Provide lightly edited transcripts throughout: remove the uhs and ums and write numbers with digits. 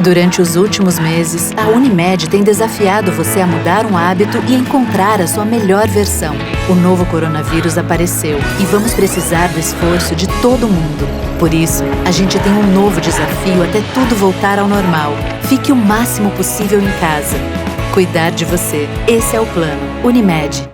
Durante os últimos meses, a Unimed tem desafiado você a mudar um hábito e encontrar a sua melhor versão. O novo coronavírus apareceu e vamos precisar do esforço de todo mundo. Por isso, a gente tem um novo desafio até tudo voltar ao normal. Fique o máximo possível em casa. Cuidar de você. Esse é o plano. Unimed.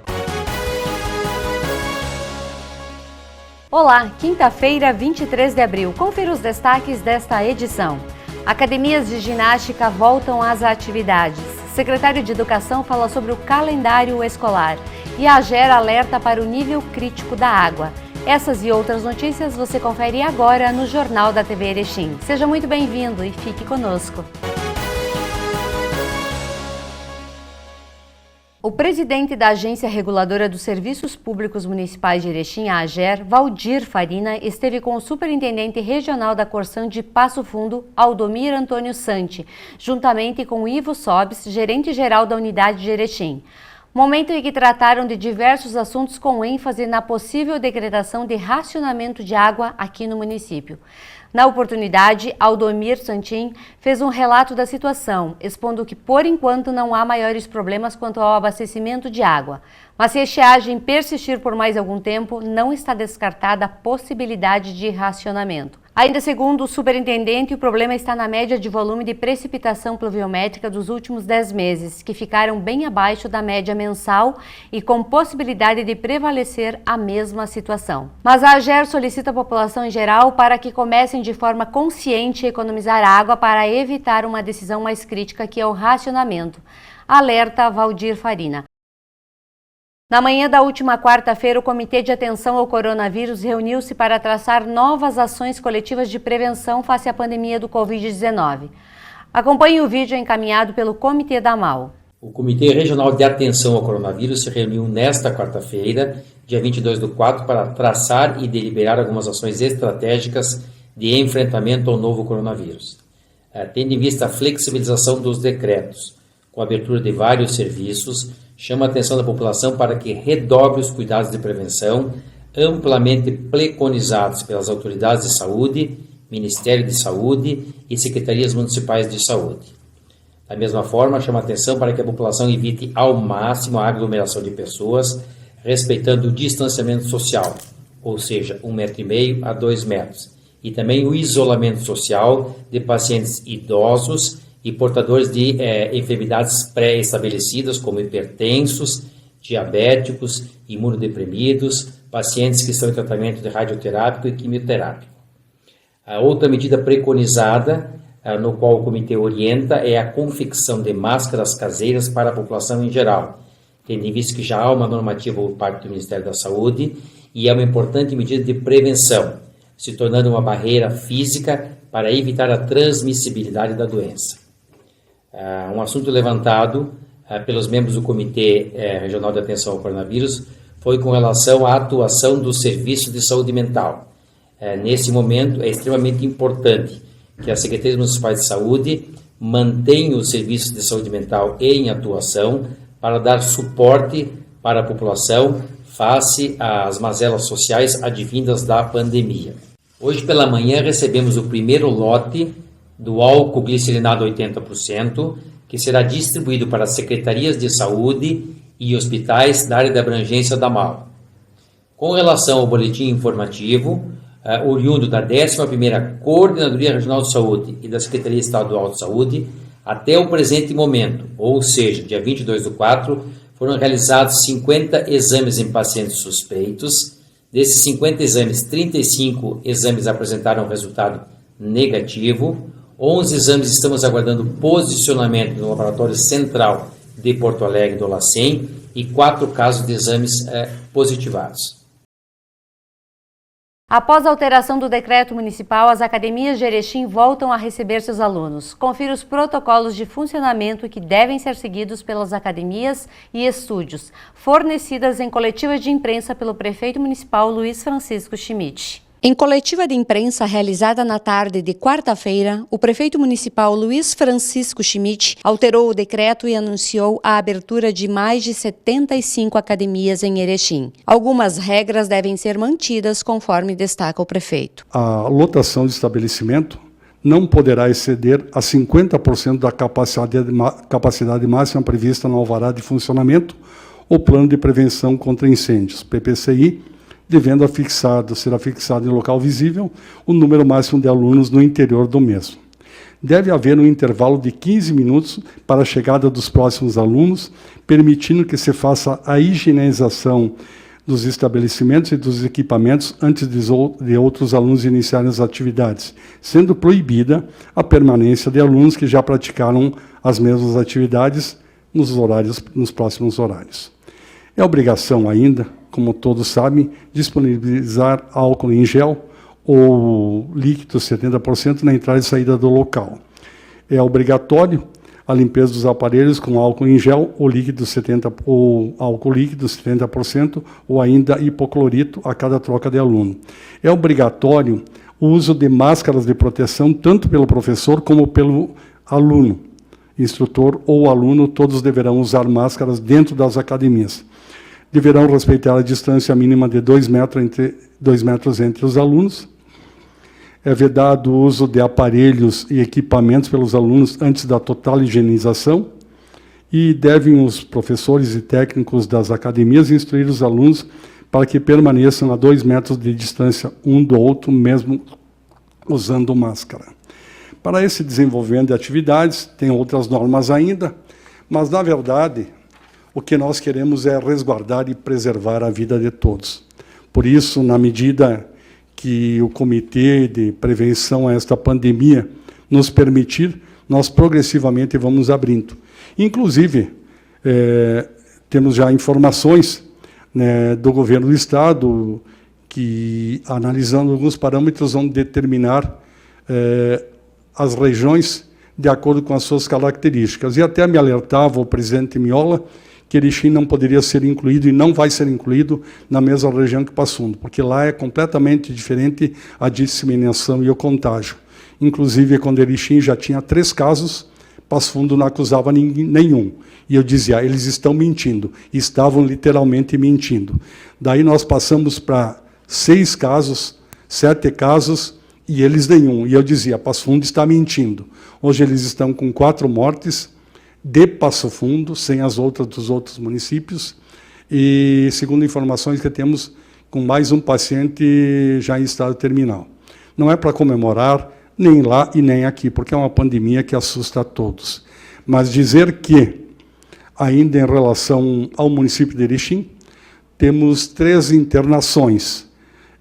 Olá, quinta-feira, 23 de abril. Confira os destaques desta edição. Academias de ginástica voltam às atividades. Secretário de Educação fala sobre o calendário escolar. E a AGER alerta para o nível crítico da água. Essas e outras notícias você confere agora no Jornal da TV Erechim. Seja muito bem-vindo e fique conosco. O presidente da Agência Reguladora dos Serviços Públicos Municipais de Erechim, a AGER, Valdir Farina, esteve com o superintendente regional da Corsan de Passo Fundo, Aldomir Antônio Santi, juntamente com Ivo Sobes, gerente-geral da unidade de Erechim. Momento em que trataram de diversos assuntos com ênfase na possível decretação de racionamento de água aqui no município. Na oportunidade, Aldomir Santin fez um relato da situação, expondo que, por enquanto, não há maiores problemas quanto ao abastecimento de água. Mas se a estiagem persistir por mais algum tempo, não está descartada a possibilidade de racionamento. Ainda segundo o superintendente, o problema está na média de volume de precipitação pluviométrica dos últimos 10 meses, que ficaram bem abaixo da média mensal e com possibilidade de prevalecer a mesma situação. Mas a AGER solicita à população em geral para que comecem de forma consciente a economizar água para evitar uma decisão mais crítica que é o racionamento. Alerta Valdir Farina. Na manhã da última quarta-feira, o Comitê de Atenção ao Coronavírus reuniu-se para traçar novas ações coletivas de prevenção face à pandemia do Covid-19. Acompanhe o vídeo encaminhado pelo Comitê da AMAL. O Comitê Regional de Atenção ao Coronavírus se reuniu nesta quarta-feira, dia 22/4, para traçar e deliberar algumas ações estratégicas de enfrentamento ao novo coronavírus. Tendo em vista a flexibilização dos decretos, com a abertura de vários serviços, chama a atenção da população para que redobre os cuidados de prevenção, amplamente preconizados pelas autoridades de saúde, Ministério de Saúde e Secretarias Municipais de Saúde. Da mesma forma, chama a atenção para que a população evite ao máximo a aglomeração de pessoas, respeitando o distanciamento social, ou seja, 1,5 m a 2 metros, e também o isolamento social de pacientes idosos e portadores de enfermidades pré-estabelecidas, como hipertensos, diabéticos, imunodeprimidos, pacientes que estão em tratamento de radioterápico e quimioterápico. A outra medida preconizada, no qual o comitê orienta, é a confecção de máscaras caseiras para a população em geral, tendo em vista que já há uma normativa por parte do Ministério da Saúde e é uma importante medida de prevenção, se tornando uma barreira física para evitar a transmissibilidade da doença. Um assunto levantado pelos membros do Comitê Regional de Atenção ao Coronavírus foi com relação à atuação do Serviço de Saúde Mental. Nesse momento, é extremamente importante que as Secretarias Municipais de Saúde mantenham o Serviço de Saúde Mental em atuação para dar suporte para a população face às mazelas sociais advindas da pandemia. Hoje pela manhã recebemos o primeiro lote do álcool glicerinado 80%, que será distribuído para as secretarias de saúde e hospitais da área de abrangência da AMAL. Com relação ao boletim informativo, oriundo da 11ª Coordenadoria Regional de Saúde e da Secretaria Estadual de Saúde, até o presente momento, ou seja, dia 22/4, foram realizados 50 exames em pacientes suspeitos. Desses 50 exames, 35 exames apresentaram resultado negativo, 11 exames estamos aguardando posicionamento no Laboratório Central de Porto Alegre do LACEN e 4 casos de exames positivados. Após a alteração do decreto municipal, as academias de Erechim voltam a receber seus alunos. Confira os protocolos de funcionamento que devem ser seguidos pelas academias e estúdios, fornecidas em coletiva de imprensa pelo prefeito municipal Luiz Francisco Schmidt. Em coletiva de imprensa realizada na tarde de quarta-feira, o prefeito municipal Luiz Francisco Schmidt alterou o decreto e anunciou a abertura de mais de 75 academias em Erechim. Algumas regras devem ser mantidas, conforme destaca o prefeito. A lotação de estabelecimento não poderá exceder a 50% da capacidade máxima prevista no alvará de funcionamento ou plano de prevenção contra incêndios, PPCI, devendo ser afixado em local visível o número máximo de alunos no interior do mesmo. Deve haver um intervalo de 15 minutos para a chegada dos próximos alunos, permitindo que se faça a higienização dos estabelecimentos e dos equipamentos antes de outros alunos iniciarem as atividades, sendo proibida a permanência de alunos que já praticaram as mesmas atividades nos próximos horários. É obrigação ainda, como todos sabem, disponibilizar álcool em gel ou líquido 70% na entrada e saída do local. É obrigatório a limpeza dos aparelhos com álcool em gel ou álcool líquido 70% ou ainda hipoclorito a cada troca de aluno. É obrigatório o uso de máscaras de proteção tanto pelo professor como pelo aluno. Instrutor ou aluno, todos deverão usar máscaras dentro das academias. Deverão respeitar a distância mínima de 2 metros entre os alunos. É vedado o uso de aparelhos e equipamentos pelos alunos antes da total higienização e devem os professores e técnicos das academias instruir os alunos para que permaneçam a 2 metros de distância um do outro, mesmo usando máscara. Para esse desenvolvimento de atividades, tem outras normas ainda, mas, na verdade, o que nós queremos é resguardar e preservar a vida de todos. Por isso, na medida que o Comitê de Prevenção a esta pandemia nos permitir, nós progressivamente vamos abrindo. Inclusive, temos já informações, né, do governo do Estado que, analisando alguns parâmetros, vão determinar as regiões de acordo com as suas características. E até me alertava o presidente Miola que Erechim não poderia ser incluído e não vai ser incluído na mesma região que Passo Fundo, porque lá é completamente diferente a disseminação e o contágio. Inclusive, quando Erechim já tinha 3 casos, Passo Fundo não acusava nenhum. E eu dizia, eles estão mentindo. E estavam literalmente mentindo. Daí nós passamos para 6 casos, 7 casos, e eles nenhum. E eu dizia, Passo Fundo está mentindo. Hoje eles estão com 4 mortes, de Passo Fundo, sem as outras dos outros municípios, e, segundo informações que temos, com mais um paciente já em estado terminal. Não é para comemorar, nem lá e nem aqui, porque é uma pandemia que assusta a todos. Mas dizer que, ainda em relação ao município de Erechim, temos 3 internações,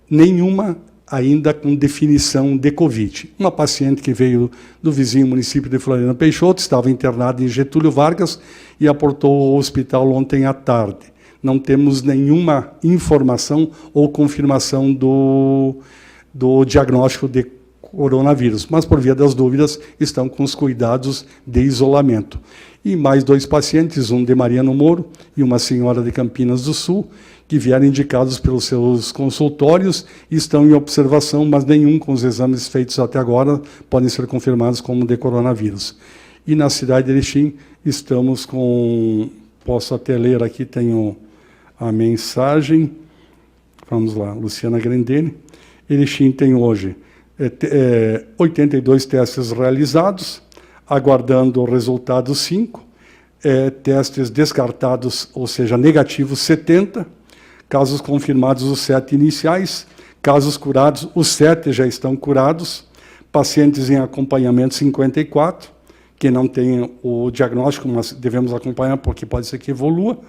nenhuma ainda com definição de Covid. Uma paciente que veio do vizinho município de Floriano Peixoto, estava internada em Getúlio Vargas e aportou ao hospital ontem à tarde. Não temos nenhuma informação ou confirmação do diagnóstico de coronavírus, mas, por via das dúvidas, estão com os cuidados de isolamento. E mais 2 pacientes, um de Mariano Moro e uma senhora de Campinas do Sul, que vieram indicados pelos seus consultórios e estão em observação, mas nenhum com os exames feitos até agora podem ser confirmados como de coronavírus. E na cidade de Erechim estamos com, posso até ler aqui, tenho a mensagem, vamos lá, Luciana Grendene. Erechim tem hoje 82 testes realizados, aguardando o resultado 5, testes descartados, ou seja, negativos 70, casos confirmados os 7 iniciais, casos curados, os 7 já estão curados, pacientes em acompanhamento 54, que não têm o diagnóstico, mas devemos acompanhar porque pode ser que evolua.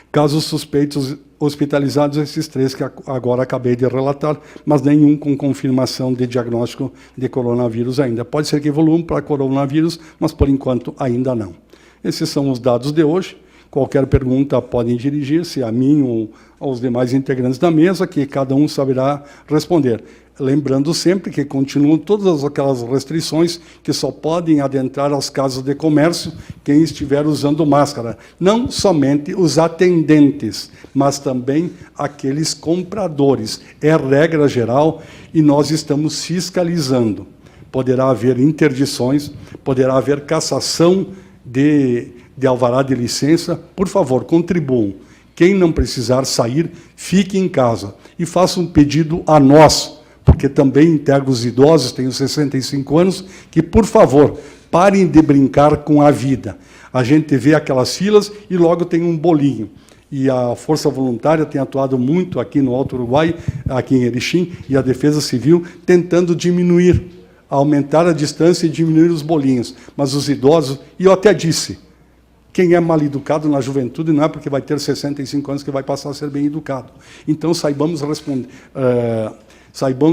Casos suspeitos hospitalizados, esses 3 que agora acabei de relatar, mas nenhum com confirmação de diagnóstico de coronavírus ainda. Pode ser que evoluam para coronavírus, mas por enquanto ainda não. Esses são os dados de hoje. Qualquer pergunta podem dirigir-se a mim ou aos demais integrantes da mesa, que cada um saberá responder. Lembrando sempre que continuam todas aquelas restrições que só podem adentrar as casas de comércio quem estiver usando máscara. Não somente os atendentes, mas também aqueles compradores. É regra geral e nós estamos fiscalizando. Poderá haver interdições, poderá haver cassação de alvará de licença. Por favor, contribuam. Quem não precisar sair, fique em casa. E faça um pedido a nós, porque também integro os idosos, tenho 65 anos, que, por favor, parem de brincar com a vida. A gente vê aquelas filas e logo tem um bolinho. E a Força Voluntária tem atuado muito aqui no Alto Uruguai, aqui em Erechim, e a Defesa Civil, tentando diminuir, aumentar a distância e diminuir os bolinhos. Mas os idosos, e eu até disse, quem é mal educado na juventude não é porque vai ter 65 anos que vai passar a ser bem educado. Então, saibamos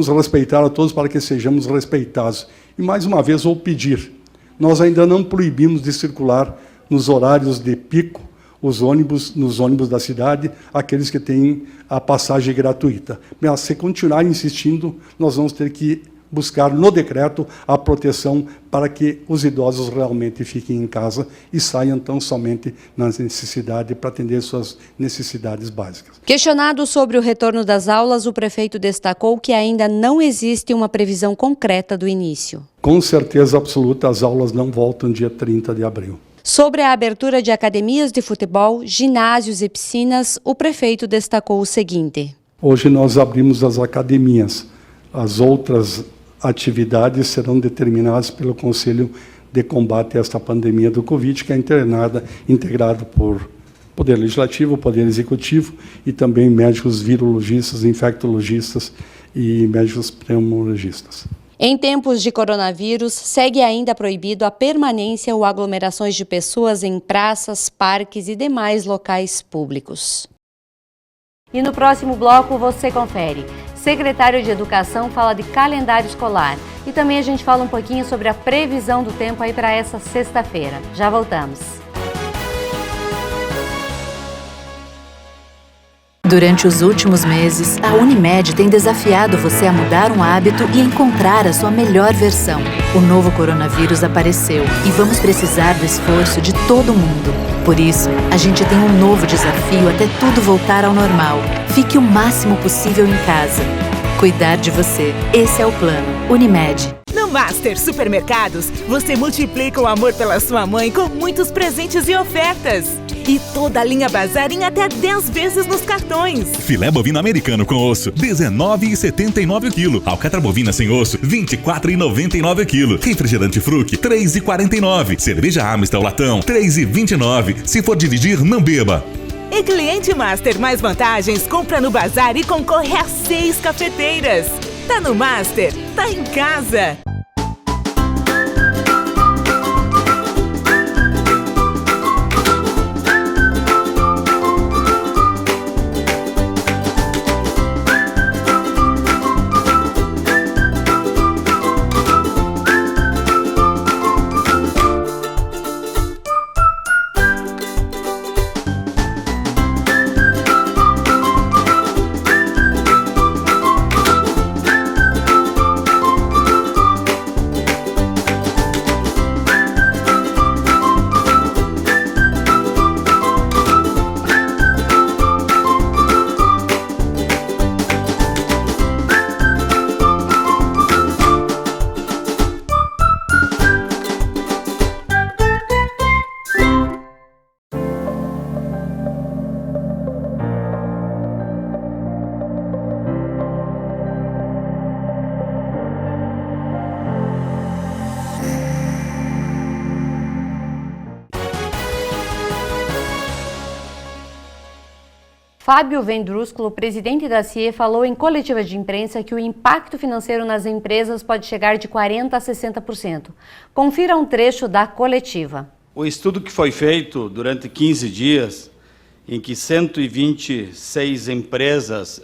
respeitar a todos para que sejamos respeitados. E, mais uma vez, vou pedir, nós ainda não proibimos de circular nos horários de pico nos ônibus da cidade, aqueles que têm a passagem gratuita. Mas, se continuar insistindo, nós vamos ter que buscar no decreto a proteção para que os idosos realmente fiquem em casa e saiam tão somente na necessidade para atender suas necessidades básicas. Questionado sobre o retorno das aulas, o prefeito destacou que ainda não existe uma previsão concreta do início. Com certeza absoluta, as aulas não voltam dia 30 de abril. Sobre a abertura de academias de futebol, ginásios e piscinas, o prefeito destacou o seguinte. Hoje nós abrimos as academias. As outras atividades serão determinadas pelo Conselho de Combate a esta pandemia do Covid, que é integrado por Poder Legislativo, Poder Executivo e também médicos virologistas, infectologistas e médicos pneumologistas. Em tempos de coronavírus, segue ainda proibido a permanência ou aglomerações de pessoas em praças, parques e demais locais públicos. E no próximo bloco você confere. Secretário de Educação fala de calendário escolar. E também a gente fala um pouquinho sobre a previsão do tempo aí para essa sexta-feira. Já voltamos. Durante os últimos meses, a Unimed tem desafiado você a mudar um hábito e encontrar a sua melhor versão. O novo coronavírus apareceu e vamos precisar do esforço de todo mundo. Por isso, a gente tem um novo desafio até tudo voltar ao normal. Fique o máximo possível em casa. Cuidar de você. Esse é o plano. Unimed. No Master Supermercados, você multiplica o amor pela sua mãe com muitos presentes e ofertas. E toda a linha Bazar em até 10 vezes nos cartões. Filé bovino americano com osso, R$19,79 o quilo. Alcatra bovina sem osso, R$24,99 o quilo. Refrigerante Fruc, R$3,49. Cerveja Amstel latão, R$3,29. Se for dividir, não beba. E cliente Master mais vantagens, compra no Bazar e concorre a 6 cafeteiras. Tá no Master, tá em casa. Fábio Vendrúsculo, presidente da CIE, falou em coletiva de imprensa que o impacto financeiro nas empresas pode chegar de 40% a 60%. Confira um trecho da coletiva. O estudo que foi feito durante 15 dias, em que 126 empresas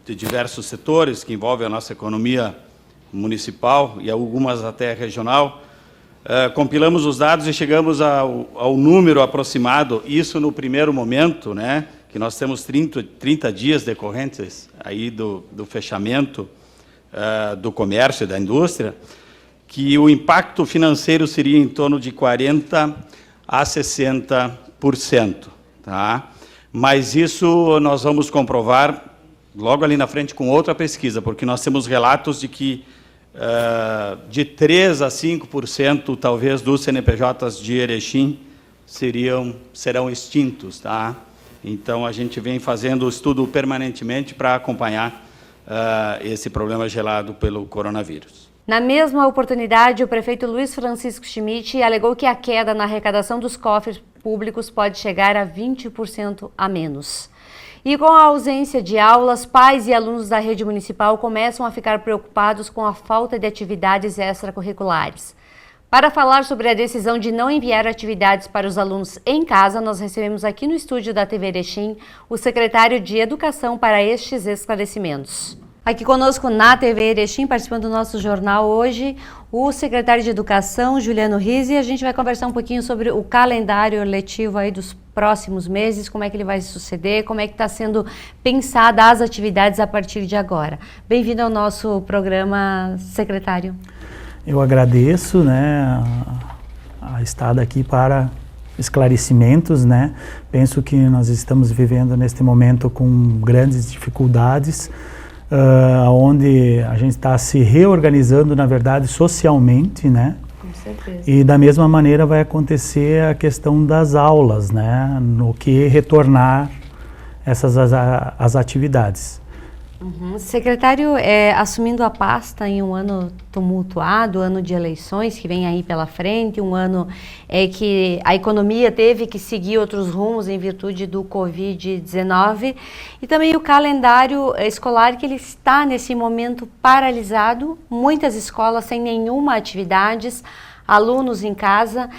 de diversos setores, que envolvem a nossa economia municipal e algumas até regional, compilamos os dados e chegamos ao número aproximado, isso no primeiro momento, né, que nós temos 30 dias decorrentes aí do fechamento do comércio e da indústria, que o impacto financeiro seria em torno de 40% a 60%. Tá? Mas isso nós vamos comprovar logo ali na frente com outra pesquisa, porque nós temos relatos de que de 3% a 5% talvez dos CNPJs de Erechim serão extintos. Tá? Então, a gente vem fazendo o estudo permanentemente para acompanhar esse problema gerado pelo coronavírus. Na mesma oportunidade, o prefeito Luiz Francisco Schmidt alegou que a queda na arrecadação dos cofres públicos pode chegar a 20% a menos. E com a ausência de aulas, pais e alunos da rede municipal começam a ficar preocupados com a falta de atividades extracurriculares. Para falar sobre a decisão de não enviar atividades para os alunos em casa, nós recebemos aqui no estúdio da TV Erechim o secretário de Educação para estes esclarecimentos. Aqui conosco na TV Erechim, participando do nosso jornal hoje, o secretário de Educação, Juliano Rizzi, e a gente vai conversar um pouquinho sobre o calendário letivo aí dos próximos meses, como é que ele vai suceder, como é que está sendo pensada as atividades a partir de agora. Bem-vindo ao nosso programa, secretário. Eu agradeço, né, a estada aqui para esclarecimentos, né. Penso que nós estamos vivendo neste momento com grandes dificuldades, onde a gente está se reorganizando, na verdade, socialmente, né? Com certeza. E da mesma maneira vai acontecer a questão das aulas, né? No que retornar as atividades. Secretário, assumindo a pasta em um ano tumultuado, ano de eleições que vem aí pela frente, um ano que a economia teve que seguir outros rumos em virtude do Covid-19 e também o calendário escolar que ele está nesse momento paralisado, muitas escolas sem nenhuma atividade, alunos em casa.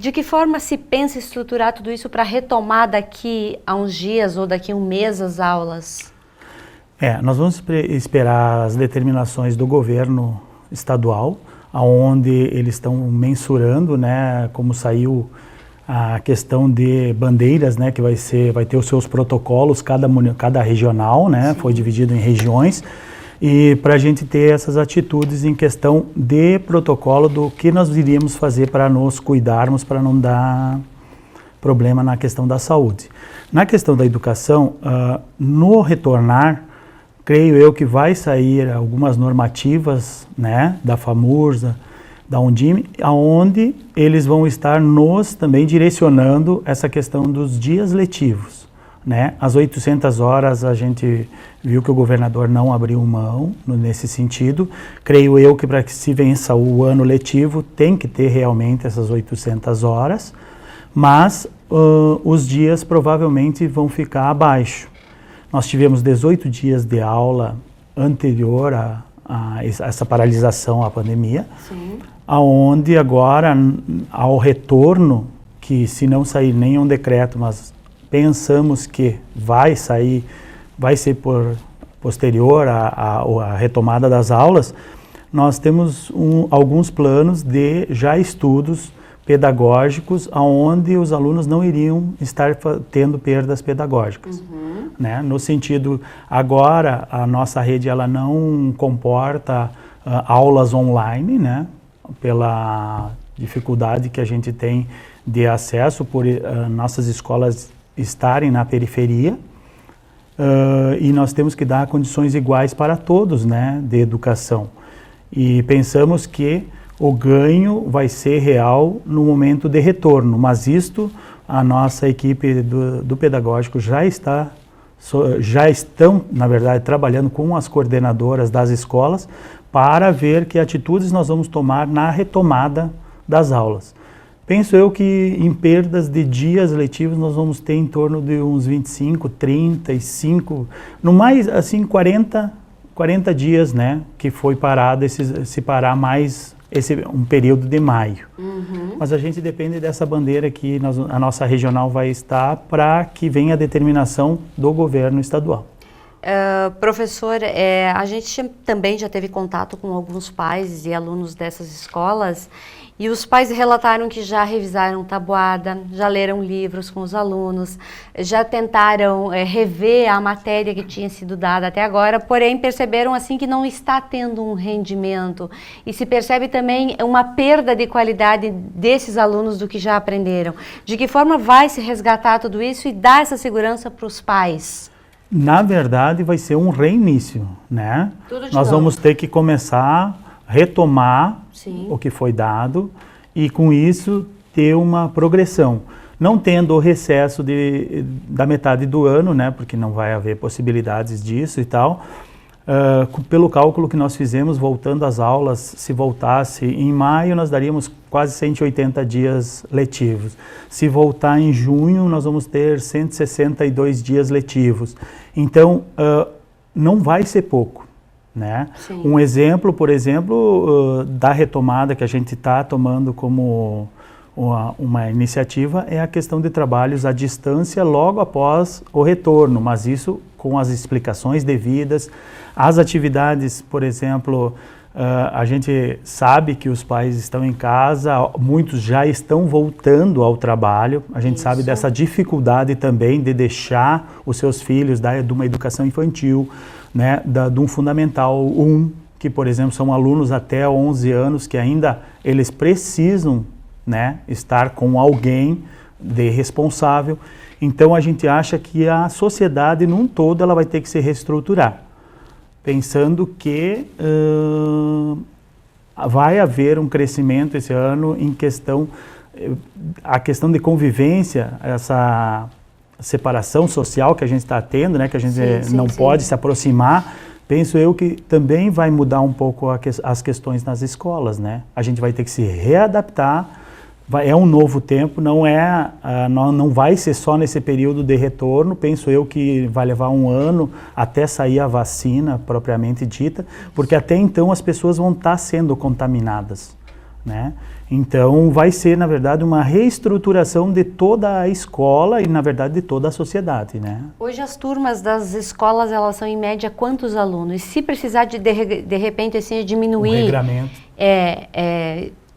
De que forma se pensa estruturar tudo isso para retomar daqui a uns dias ou daqui a um mês as aulas? Nós vamos esperar as determinações do governo estadual, onde eles estão mensurando, né, como saiu a questão de bandeiras, né, que vai ter os seus protocolos, cada regional, né, foi dividido em regiões, e para a gente ter essas atitudes em questão de protocolo do que nós iríamos fazer para nos cuidarmos, para não dar problema na questão da saúde. Na questão da educação, no retornar, creio eu que vai sair algumas normativas, né, da FAMURSA, da Undime, onde eles vão estar nos também direcionando essa questão dos dias letivos, né? As 800 horas a gente viu que o governador não abriu mão nesse sentido. Creio eu que para que se vença o ano letivo tem que ter realmente essas 800 horas, mas os dias provavelmente vão ficar abaixo. Nós tivemos 18 dias de aula anterior a essa paralisação à pandemia, aonde agora, ao retorno, que se não sair nenhum decreto, mas pensamos que vai sair, vai ser posterior à retomada das aulas, nós temos alguns planos de já estudos pedagógicos, onde os alunos não iriam estar tendo perdas pedagógicas. Né? No sentido, agora a nossa rede ela não comporta aulas online, né? Pela dificuldade que a gente tem de acesso, por nossas escolas estarem na periferia, e nós temos que dar condições iguais para todos, né, de educação. E pensamos que o ganho vai ser real no momento de retorno, mas isto a nossa equipe do pedagógico já estão, na verdade, trabalhando com as coordenadoras das escolas para ver que atitudes nós vamos tomar na retomada das aulas. Penso eu que em perdas de dias letivos nós vamos ter em torno de uns 25, 35, no mais assim 40 dias, né, que foi parado, se parar mais um período de maio. Mas a gente depende dessa bandeira que a nossa regional vai estar para que venha a determinação do governo estadual. Professor, a gente também já teve contato com alguns pais e alunos dessas escolas e os pais relataram que já revisaram tabuada, já leram livros com os alunos, já tentaram rever a matéria que tinha sido dada até agora, porém perceberam assim que não está tendo um rendimento e se percebe também uma perda de qualidade desses alunos do que já aprenderam. De que forma vai se resgatar tudo isso e dar essa segurança para os pais? Na verdade, vai ser um reinício, né? Nós vamos ter que começar a retomar o que foi dado e, com isso, ter uma progressão. Não tendo o recesso da metade do ano, né? Porque não vai haver possibilidades disso e tal. pelo cálculo que nós fizemos, voltando às aulas, se voltasse em maio, nós daríamos quase 180 dias letivos. Se voltar em junho, nós vamos ter 162 dias letivos. Então, não vai ser pouco, né? Sim. Um exemplo, por exemplo, da retomada que a gente está tomando como uma iniciativa é a questão de trabalhos à distância logo após o retorno, mas isso com as explicações devidas. As atividades, por exemplo, a gente sabe que os pais estão em casa, muitos já estão voltando ao trabalho, a gente sabe dessa dificuldade também de deixar os seus filhos de uma educação infantil, né, de um Fundamental 1, que, por exemplo, são alunos até 11 anos que ainda eles precisam, né, estar com alguém de responsável. Então a gente acha que a sociedade num todo ela vai ter que se reestruturar, pensando que vai haver um crescimento esse ano em questão, a questão de convivência, essa separação social que a gente está tendo, né, que a gente não pode se aproximar. Penso eu que também vai mudar um pouco as questões nas escolas, né? A gente vai ter que se readaptar. É um novo tempo, não vai ser só nesse período de retorno. Penso eu que vai levar um ano até sair a vacina propriamente dita, porque até então as pessoas vão estar sendo contaminadas, né? Então vai ser, na verdade, uma reestruturação de toda a escola e, na verdade, de toda a sociedade, né? Hoje as turmas das escolas, elas são em média quantos alunos? E se precisar de repente assim diminuir... O regramento.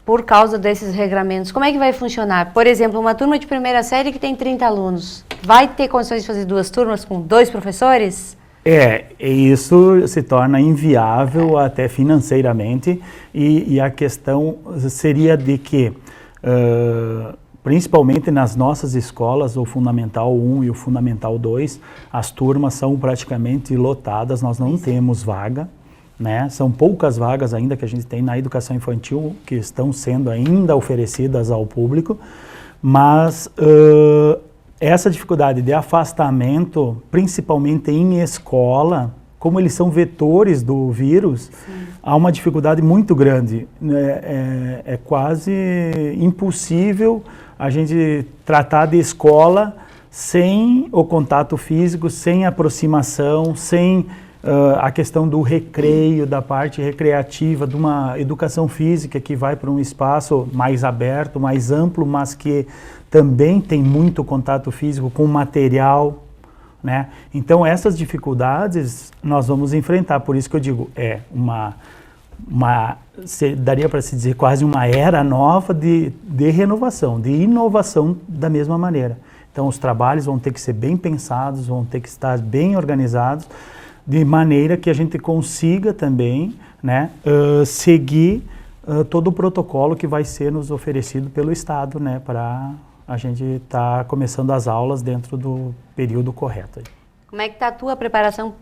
Por causa desses regramentos, como é que vai funcionar? Por exemplo, uma turma de primeira série que tem 30 alunos, vai ter condições de fazer 2 turmas com 2 professores? Isso se torna inviável até financeiramente e a questão seria de que, principalmente nas nossas escolas, o Fundamental 1 e o Fundamental 2, as turmas são praticamente lotadas, nós não temos vaga. Né? São poucas vagas ainda que a gente tem na educação infantil que estão sendo ainda oferecidas ao público, mas essa dificuldade de afastamento, principalmente em escola, como eles são vetores do vírus, há uma dificuldade muito grande. É quase impossível a gente tratar de escola sem o contato físico, sem aproximação, sem... a questão do recreio, da parte recreativa, de uma educação física que vai para um espaço mais aberto, mais amplo, mas que também tem muito contato físico com material, né? Então essas dificuldades nós vamos enfrentar, por isso que eu digo, daria para se dizer quase uma era nova de renovação, de inovação da mesma maneira. Então os trabalhos vão ter que ser bem pensados, vão ter que estar bem organizados, de maneira que a gente consiga também, né, seguir todo o protocolo que vai ser nos oferecido pelo Estado, né, para a gente estar começando as aulas dentro do período correto. Como é que está a tua preparação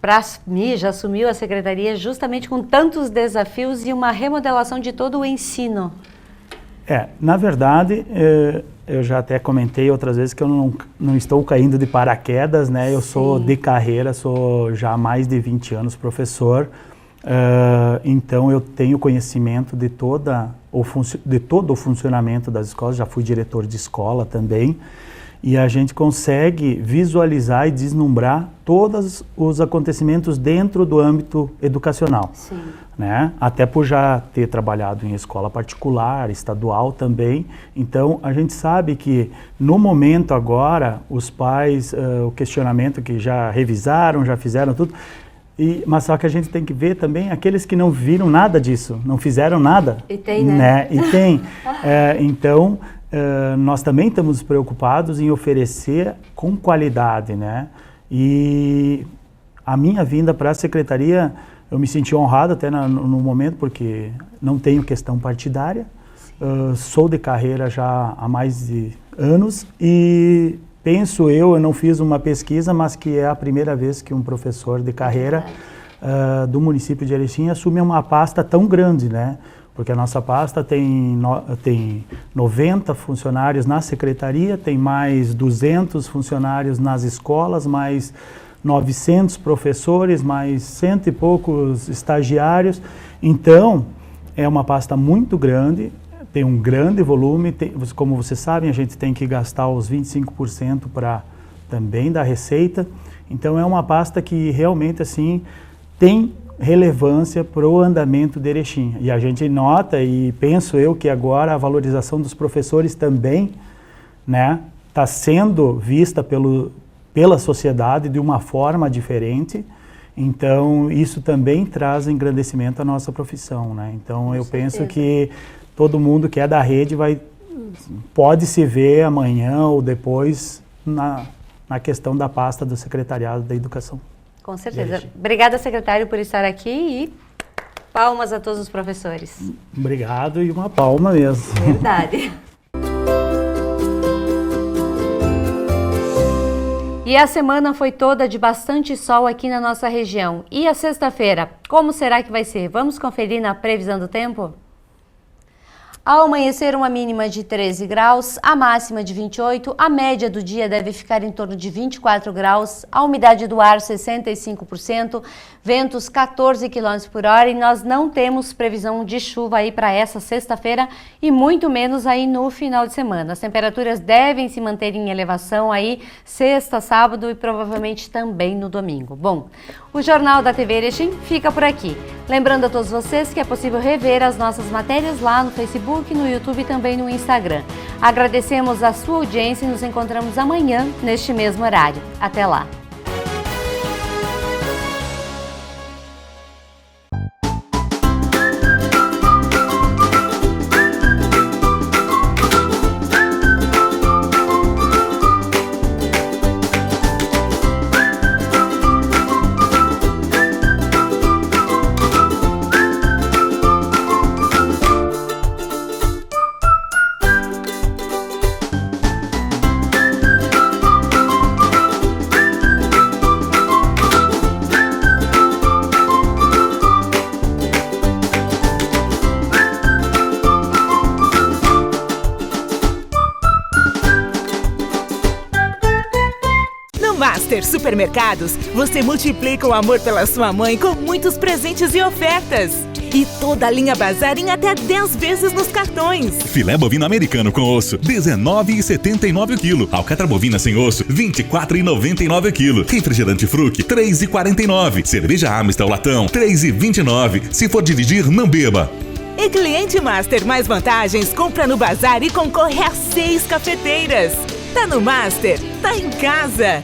para já assumiu a secretaria justamente com tantos desafios e uma remodelação de todo o ensino? Na verdade, eu já até comentei outras vezes que eu não estou caindo de paraquedas, né? Eu sou de carreira, sou já há mais de 20 anos professor, então eu tenho conhecimento de todo o funcionamento das escolas, já fui diretor de escola também, e a gente consegue visualizar e deslumbrar todos os acontecimentos dentro do âmbito educacional. Sim. Né? Até por já ter trabalhado em escola particular, estadual também. Então, a gente sabe que no momento agora, os pais, o questionamento que já revisaram, já fizeram tudo, mas só que a gente tem que ver também aqueles que não viram nada disso, não fizeram nada. E tem, né? E tem. Então, nós também estamos preocupados em oferecer com qualidade, né? E a minha vinda para a secretaria, eu me senti honrado até no momento, porque não tenho questão partidária, sou de carreira já há mais de anos e penso eu não fiz uma pesquisa, mas que é a primeira vez que um professor de carreira do município de Erechim assume uma pasta tão grande, né? Porque a nossa pasta tem 90 funcionários na secretaria, tem mais 200 funcionários nas escolas, mais 900 professores, mais 100 e poucos estagiários. Então, é uma pasta muito grande, tem um grande volume. Como vocês sabem, a gente tem que gastar os 25% para também da receita. Então, é uma pasta que realmente assim tem relevância para o andamento de Erechim. E a gente nota, e penso eu, que agora a valorização dos professores também, né, está sendo vista pela sociedade de uma forma diferente. Então, isso também traz engrandecimento à nossa profissão, né? Então, eu penso que todo mundo que é da rede pode se ver amanhã ou depois na questão da pasta do Secretariado da Educação. Com certeza. Obrigada, secretário, por estar aqui e palmas a todos os professores. Obrigado e uma palma mesmo. Verdade. E a semana foi toda de bastante sol aqui na nossa região. E a sexta-feira, como será que vai ser? Vamos conferir na previsão do tempo? Ao amanhecer, uma mínima de 13 graus, a máxima de 28, a média do dia deve ficar em torno de 24 graus, a umidade do ar 65%, ventos 14 km por hora e nós não temos previsão de chuva aí para essa sexta-feira e muito menos aí no final de semana. As temperaturas devem se manter em elevação aí sexta, sábado e provavelmente também no domingo. Bom, o Jornal da TV Erechim fica por aqui. Lembrando a todos vocês que é possível rever as nossas matérias lá no Facebook, no YouTube e também no Instagram. Agradecemos a sua audiência e nos encontramos amanhã neste mesmo horário. Até lá! Master Supermercados, você multiplica o amor pela sua mãe com muitos presentes e ofertas. E toda a linha Bazar em até 10 vezes nos cartões. Filé bovino americano com osso, R$19,79 o quilo. Alcatra bovina sem osso, R$24,99 o quilo. Refrigerante Fruc, R$3,49. Cerveja Amstel latão, R$3,29. Se for dirigir, não beba. E cliente Master mais vantagens, compra no Bazar e concorre a 6 cafeteiras. Tá no Master, tá em casa.